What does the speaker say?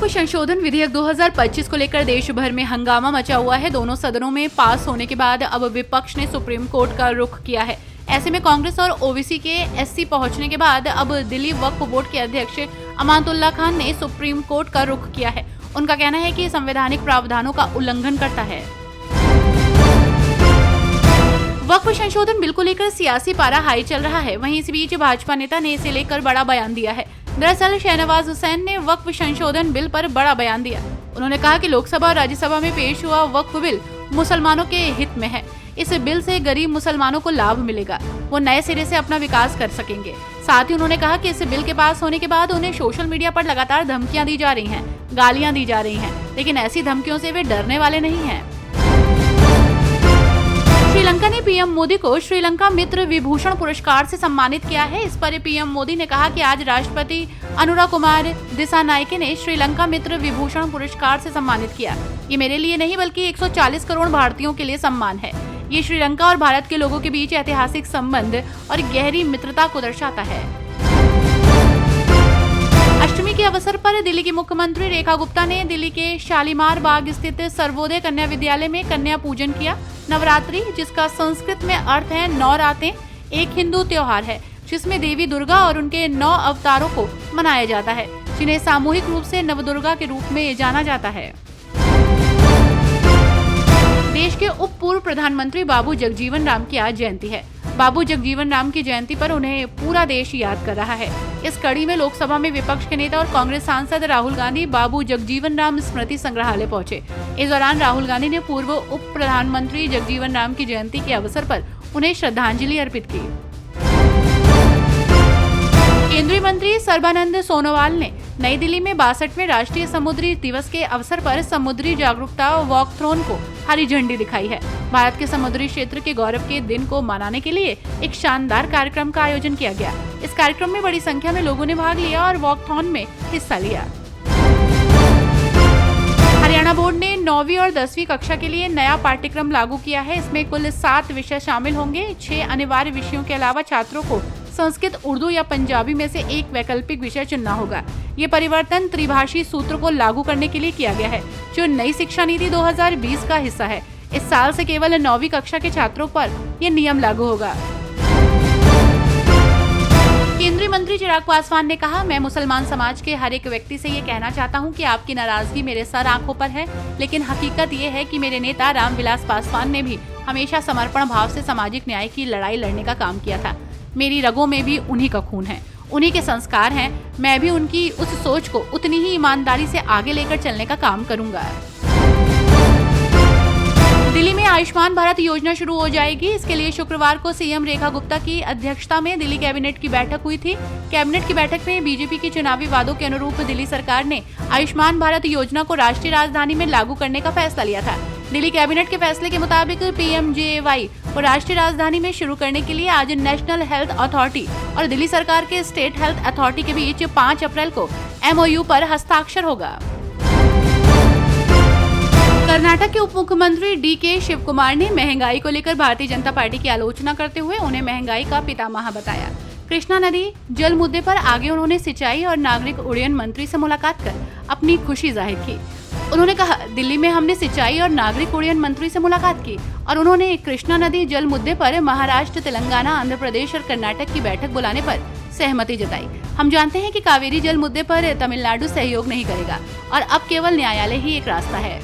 वक्फ संशोधन विधेयक 2025 को लेकर देश भर में हंगामा मचा हुआ है। दोनों सदनों में पास होने के बाद अब विपक्ष ने सुप्रीम कोर्ट का रुख किया है। ऐसे में कांग्रेस और ओबीसी के एससी पहुंचने के बाद अब दिल्ली वक्फ बोर्ड के अध्यक्ष अमानतुल्ला खान ने सुप्रीम कोर्ट का रुख किया है। उनका कहना है कि संवैधानिक प्रावधानों का उल्लंघन करता है। वक्फ संशोधन बिल को लेकर सियासी पारा हाई चल रहा है। वहीं इस बीच भाजपा नेता ने इसे लेकर बड़ा बयान दिया है। दरअसल शहनवाज हुसैन ने वक्फ संशोधन बिल पर बड़ा बयान दिया। उन्होंने कहा कि लोकसभा और राज्यसभा में पेश हुआ वक्फ बिल मुसलमानों के हित में है। इस बिल से गरीब मुसलमानों को लाभ मिलेगा, वो नए सिरे से अपना विकास कर सकेंगे। साथ ही उन्होंने कहा कि इस बिल के पास होने के बाद उन्हें सोशल मीडिया पर लगातार धमकियां दी जा रही हैं, गालियां दी जा रही हैं, लेकिन ऐसी धमकियों से वे डरने वाले नहीं हैं। श्रीलंका ने पीएम मोदी को श्रीलंका मित्र विभूषण पुरस्कार से सम्मानित किया है। इस पर पीएम मोदी ने कहा कि आज राष्ट्रपति अनुरा कुमार दिसानायके ने श्रीलंका मित्र विभूषण पुरस्कार से सम्मानित किया। ये मेरे लिए नहीं बल्कि 140 करोड़ भारतीयों के लिए सम्मान है। ये श्रीलंका और भारत के लोगों के बीच ऐतिहासिक संबंध और गहरी मित्रता को दर्शाता है। अष्टमी के अवसर पर दिल्ली की मुख्यमंत्री रेखा गुप्ता ने दिल्ली के शालीमार बाग स्थित सर्वोदय कन्या विद्यालय में कन्या पूजन किया। नवरात्रि, जिसका संस्कृत में अर्थ है 9 रातें, एक हिंदू त्योहार है जिसमें देवी दुर्गा और उनके 9 अवतारों को मनाया जाता है, जिन्हें सामूहिक रूप से नवदुर्गा के रूप में जाना जाता है। देश के उप पूर्व प्रधानमंत्री बाबू जगजीवन राम की आज जयंती है। बाबू जगजीवन राम की जयंती पर उन्हें पूरा देश याद कर रहा है। इस कड़ी में लोकसभा में विपक्ष के नेता और कांग्रेस सांसद राहुल गांधी बाबू जगजीवन राम स्मृति संग्रहालय पहुंचे। इस दौरान राहुल गांधी ने पूर्व उप प्रधानमंत्री जगजीवन राम की जयंती के अवसर पर उन्हें श्रद्धांजलि अर्पित की। केंद्रीय मंत्री सर्बानंद सोनोवाल ने नई दिल्ली में 62वें राष्ट्रीय समुद्री दिवस के अवसर पर समुद्री जागरूकता वॉकथ्रॉन को हरी झंडी दिखाई है। भारत के समुद्री क्षेत्र के गौरव के दिन को मनाने के लिए एक शानदार कार्यक्रम का आयोजन किया गया। इस कार्यक्रम में बड़ी संख्या में लोगों ने भाग लिया और वॉकथॉन में हिस्सा लिया। हरियाणा बोर्ड ने 9वीं और 10वीं कक्षा के लिए नया पाठ्यक्रम लागू किया है। इसमें कुल 7 विषय शामिल होंगे। 6 अनिवार्य विषयों के अलावा छात्रों को संस्कृत, उर्दू या पंजाबी में से एक वैकल्पिक विषय चुनना होगा। ये परिवर्तन त्रिभाषी सूत्र को लागू करने के लिए किया गया है, जो नई शिक्षा नीति 2020 का हिस्सा है। इस साल से केवल 9वीं कक्षा के छात्रों पर यह नियम लागू होगा। केंद्रीय मंत्री चिराग पासवान ने कहा, मैं मुसलमान समाज के हर एक व्यक्ति से ये कहना चाहता हूँ कि आपकी नाराजगी मेरे सर आंखों पर है, लेकिन हकीकत ये है कि मेरे नेता रामविलास पासवान ने भी हमेशा समर्पण भाव से सामाजिक न्याय की लड़ाई लड़ने का काम किया था। मेरी रगों में भी उन्हीं का खून है, उन्हीं के संस्कार हैं। मैं भी उनकी उस सोच को उतनी ही ईमानदारी से आगे लेकर चलने का काम करूंगा। दिल्ली में आयुष्मान भारत योजना शुरू हो जाएगी। इसके लिए शुक्रवार को सीएम रेखा गुप्ता की अध्यक्षता में दिल्ली कैबिनेट की बैठक हुई थी। कैबिनेट की बैठक में बीजेपी के चुनावी वादों के अनुरूप दिल्ली सरकार ने आयुष्मान भारत योजना को राष्ट्रीय राजधानी में लागू करने का फैसला लिया था। दिल्ली कैबिनेट के फैसले के मुताबिक पीएमजेएवाई को राष्ट्रीय राजधानी में शुरू करने के लिए आज नेशनल हेल्थ अथॉरिटी और दिल्ली सरकार के स्टेट हेल्थ अथॉरिटी के बीच 5 अप्रैल को एमओयू पर हस्ताक्षर होगा। कर्नाटक के उप मुख्यमंत्री डीके शिव कुमार ने महंगाई को लेकर भारतीय जनता पार्टी की आलोचना करते हुए उन्हें महंगाई का पितामह बताया। कृष्णा नदी जल मुद्दे पर आगे उन्होंने सिंचाई और नागरिक उड्डयन मंत्री से मुलाकात कर अपनी खुशी जाहिर की। उन्होंने कहा, दिल्ली में हमने सिंचाई और नागरिक उड्डयन मंत्री से मुलाकात की और उन्होंने कृष्णा नदी जल मुद्दे पर महाराष्ट्र, तेलंगाना, आंध्र प्रदेश और कर्नाटक की बैठक बुलाने पर सहमति जताई। हम जानते हैं कि कावेरी जल मुद्दे पर तमिलनाडु सहयोग नहीं करेगा और अब केवल न्यायालय ही एक रास्ता है।